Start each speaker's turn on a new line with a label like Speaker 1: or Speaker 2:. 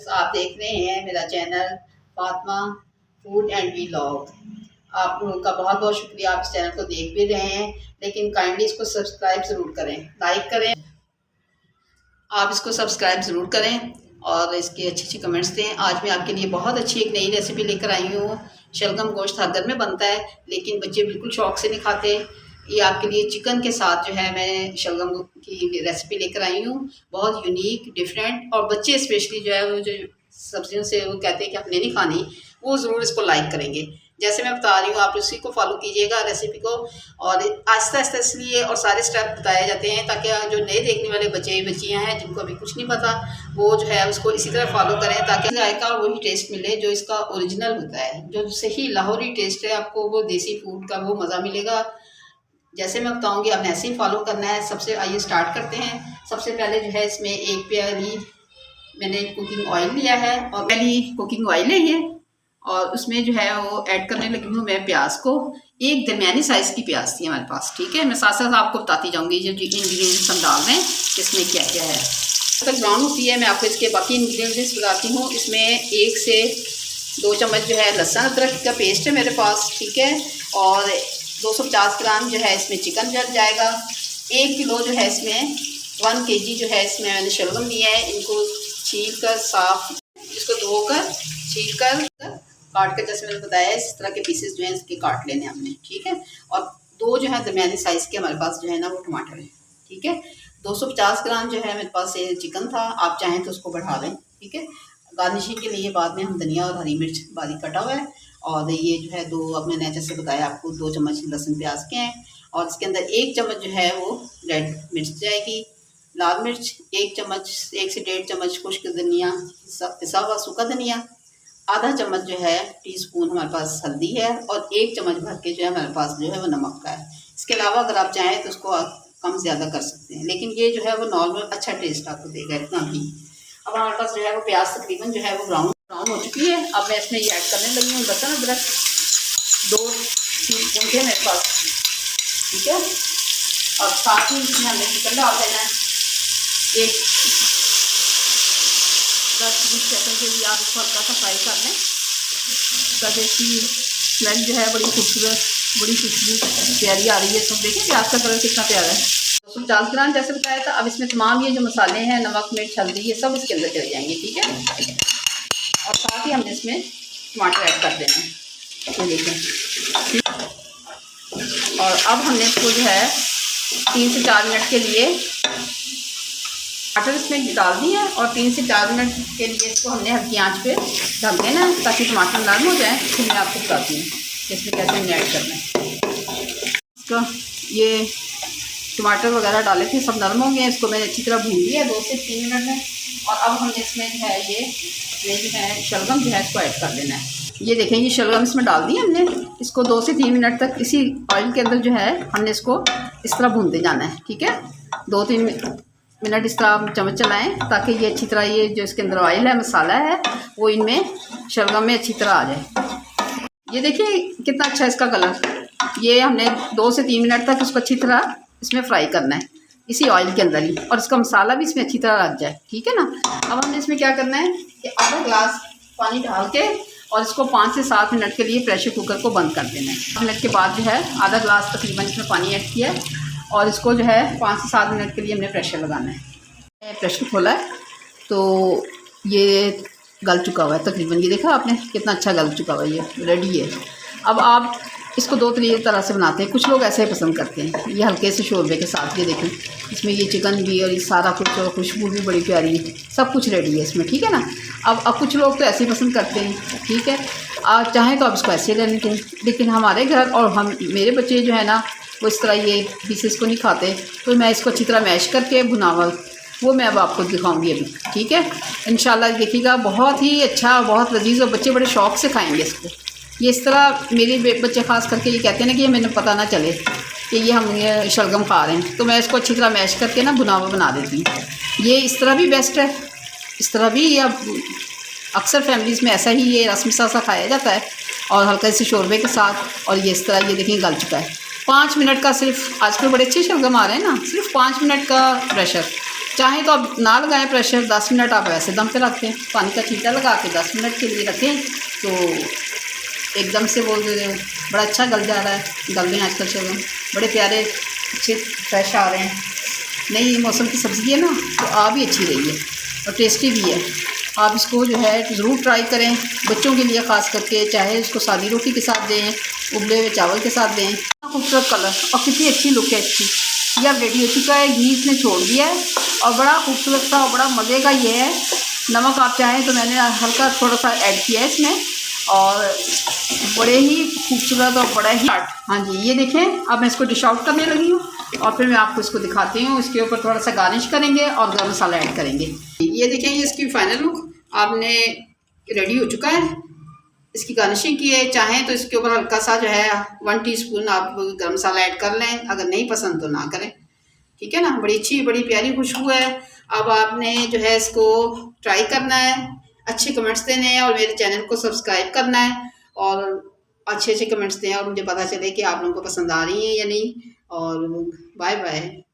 Speaker 1: आप देख रहे हैं मेरा channel Fatima food and vlog. आप लोगों का बहुत बहुत शुक्रिया, आप इस चैनल को देख भी रहे हैं, लेकिन काइंडली इसको सब्सक्राइब ज़रूर करें, लाइक करें। आप इसको सब्सक्राइब ज़रूर करें और इसके अच्छी अच्छी कमेंट्स दें। आज मैं आपके लिए बहुत अच्छी एक नई रेसिपी लेकर आई हूँ। शलगम गोश्त हर घर में बनता है, लेकिन बच्चे बिल्कुल शौक से नहीं खाते। ये आपके लिए चिकन के साथ जो है मैं शलगम की रेसिपी लेकर आई हूँ। बहुत यूनिक, डिफरेंट, और बच्चे स्पेशली जो है वो जो सब्जियों से वो कहते हैं कि हमने नहीं खानी, वो ज़रूर इसको लाइक करेंगे। जैसे मैं बता रही हूँ आप उसी को फॉलो कीजिएगा रेसिपी को, और आहिस्ता आहिस्ता इसलिए और सारे स्टेप बताए जाते हैं ताकि जो नए देखने वाले बच्चे बच्चियाँ हैं जिनको अभी कुछ नहीं पता, वो जो है उसको इसी तरह फॉलो करें ताकि जायका और वही टेस्ट मिले जो इसका ओरिजिनल होता है, जो सही लाहौरी टेस्ट है। आपको वो देसी फूड का वो मज़ा मिलेगा। जैसे मैं बताऊंगी आपने ऐसे ही फॉलो करना है। सबसे आइए स्टार्ट करते हैं। सबसे पहले जो है इसमें एक प्याली मैंने कुकिंग ऑयल लिया है, और पहली कुकिंग ऑयल है ये, और उसमें जो है वो ऐड करने लगी हूँ मैं प्याज को। एक दरमियानी साइज़ की प्याज थी हमारे पास, ठीक है। मैं साथ साथ आपको बताती जाऊँगी जो इंग्रेडिएंट्स हम डाल रहे हैं इसमें क्या क्या है। जब तक ब्राउन होती है मैं आपको इसके बाकी इंग्रेडिएंट्स बताती हूँ। इसमें 1 से 2 चम्मच जो है लहसुन अदरक का पेस्ट है मेरे पास, ठीक है। और 250 ग्राम जो है इसमें चिकन जल जाएगा। 1 किलो जो है इसमें 1 kg जो है इसमें मैंने शलगम लिया है। इनको छील कर साफ, इसको धोकर छील कर काट कर, जैसे मैंने बताया इस तरह के पीसेस जो हैं इसके काट लेने हमने, ठीक है। और 2 जो है दरमियानी साइज़ के हमारे पास जो है ना वो टमाटर है, ठीक है। 250 ग्राम जो है मेरे पास ये चिकन था, आप चाहें तो उसको बढ़ा लें, ठीक है। गार्निशिंग के लिए बाद में हम धनिया और हरी मिर्च बारीक कटा हुआ है। और ये जो है 2, अब मैंने जैसे बताया आपको 2 चम्मच लहसुन प्याज के हैं। और इसके अंदर 1 चम्मच जो है वो रेड मिर्च जाएगी, लाल मिर्च 1 चम्मच, 1 से 1.5 चम्मच खुश्क धनिया पिसा हुआ सूखा धनिया, आधा चम्मच जो है टीस्पून हमारे पास हल्दी है, और 1 चम्मच भर के जो है हमारे पास जो है वो नमक का है। इसके अलावा अगर आप चाहें तो उसको कम ज़्यादा कर सकते हैं, लेकिन ये जो है वो नॉर्मल अच्छा टेस्ट आपको देगा इतना ही। अब हमारे पास जो है वो प्याज तकरीबन जो है वो ब्राउन हो चुकी है। अब मैं इसमें ये ऐड करने लगी हूँ लहसुन अदरक। 2 टीस्पून थे मेरे पास, ठीक है। और साथ ही इसमें हमने चिकन डाल देना है। 10-20 सेकंड के लिए आप इसको हल्का सा फ्राई कर लें ताकि इसकी स्मेल जो है बड़ी खूबसूरत, बड़ी खुशबू प्यारी आ रही है। तो देखिए प्याज का कलर कितना प्यारा है। 250 ग्राम जैसे बताया था। अब इसमें तमाम ये जो मसाले हैं, नमक मिर्च हल्दी, ये सब इसके अंदर चले जाएंगे, ठीक है। और साथ ही हमने इसमें टमाटर ऐड कर देना है, ये देखें। और अब हमने इसको जो है 3 से 4 मिनट के लिए टमाटर इसमें डाल दिए हैं, और 3 से 4 मिनट के लिए इसको हमने हल्की आंच पे ढक देना है ताकि टमाटर नरम हो जाए। फिर मैं आपको बताती हूँ इसमें कैसे हमने ऐड करना है इसका। ये टमाटर वगैरह डाले थे, सब नरम हो गए। इसको मैंने अच्छी तरह भून लिया 2 से 3 मिनट में। और अब हमने इसमें जो है ये जो है शलगम जो है इसको ऐड कर देना है। ये देखें, ये शलगम इसमें डाल दिए हमने। इसको 2 से 3 मिनट तक इसी ऑयल के अंदर जो है हमने इसको इस तरह भूनते जाना है, ठीक है। 2-3 मिनट इस तरह आप चम्मच चलाएँ ताकि ये अच्छी तरह, ये जो इसके अंदर ऑयल है, मसाला है, वो इनमें शलगम में अच्छी तरह आ जाए। ये देखिए कितना अच्छा इसका कलर। ये हमने 2 से 3 मिनट तक इसको अच्छी तरह इसमें फ्राई करना है इसी ऑयल के अंदर ही, और इसका मसाला भी इसमें अच्छी तरह लग जाए, ठीक है ना। अब हमने इसमें क्या करना है कि आधा ग्लास पानी डाल के और इसको 5 से 7 मिनट के लिए प्रेशर कुकर को बंद कर देना है। 5 मिनट के बाद जो है आधा ग्लास तकरीबन इसमें पानी ऐड किया है, और इसको जो है 5 से 7 मिनट के लिए हमने प्रेशर लगाना है। प्रेशर खोला है तो ये गल चुका हुआ है तकरीबन। ये देखा आपने कितना अच्छा गल चुका हुआ है, ये रेडी है। अब आप इसको 2 तरह से बनाते हैं। कुछ लोग ऐसे ही पसंद करते हैं, ये हल्के से शोरबे के साथ। ये देखें इसमें ये चिकन भी और ये सारा कुछ, और खुशबू भी बड़ी प्यारी है, सब कुछ रेडी है इसमें, ठीक है ना। अब कुछ लोग तो ऐसे ही पसंद करते हैं, ठीक है। आप चाहें तो आप इसको ऐसे लेने के, लेकिन हमारे घर और मेरे बच्चे जो है ना वो इस तरह ये पीसेस को नहीं खाते, तो मैं इसको अच्छी तरह मैश करके भुनावा वो मैं अब आपको दिखाऊंगी अभी, ठीक है। इंशाल्लाह देखिएगा, बहुत ही अच्छा, बहुत लजीज, और बच्चे बड़े शौक़ से खाएंगे इसको। ये इस तरह मेरे बच्चे ख़ास करके ये कहते हैं ना कि मैंने पता ना चले कि ये हम ये शलगम खा रहे हैं, तो मैं इसको अच्छी तरह मैश करके ना भुनावा बना देती हूँ। ये इस तरह भी बेस्ट है, इस तरह भी। ये अक्सर फैमिलीज़ में ऐसा ही ये रस्म सा खाया जाता है, और हल्के से शोरबे के साथ। और ये इस तरह, ये देखिए गल चुका है। 5 मिनट का सिर्फ, आजकल बड़े अच्छे शलगम आ रहे हैं ना, सिर्फ 5 मिनट का प्रेशर, चाहें तो आप ना लगाएं प्रेशर, 10 मिनट आप ऐसे दम पे रख दें, पानी का छींटा लगा के 10 मिनट के लिए रखें तो एकदम से बोल दे बड़ा अच्छा गल जा रहा है। गल रहे हैं आजकल शलगम, बड़े प्यारे अच्छे फ्रेश आ रहे हैं। नई मौसम की सब्ज़ी है ना, तो आ भी अच्छी रही है और टेस्टी भी है। आप इसको जो है ज़रूर ट्राई करें, बच्चों के लिए ख़ास करके, चाहे इसको सादी रोटी के साथ दें, उबले हुए चावल के साथ दें। खूबसूरत कलर और कितनी अच्छी लुक है इसकी। ये अब रेडी हो चुका है, घी इसने छोड़ दिया है और बड़ा खूबसूरत सा और बड़ा मज़े का ये है। नमक आप चाहें तो मैंने हल्का थोड़ा सा ऐड किया है इसमें, और बड़े ही खूबसूरत और बड़ा ही हाँ जी, ये देखें अब मैं इसको डिश आउट करने लगी हूँ और फिर मैं आपको इसको दिखाती हूँ। इसके ऊपर थोड़ा सा गार्निश करेंगे और गरम मसाला ऐड करेंगे। ये देखें, ये इसकी फाइनल लुक आपने रेडी हो चुका है। इसकी गार्निशिंग की है, चाहें तो इसके ऊपर हल्का सा जो है 1 टीस्पून आप गरम मसाला ऐड कर लें, अगर नहीं पसंद तो ना करें, ठीक है ना। बड़ी अच्छी बड़ी प्यारी खुशबू है। अब आपने जो है इसको ट्राई करना है, अच्छे कमेंट्स देने हैं और मेरे चैनल को सब्सक्राइब करना है और अच्छे अच्छे कमेंट्स दें और मुझे पता चले कि आप लोगों को पसंद आ रही हैं या नहीं। और बाय बाय।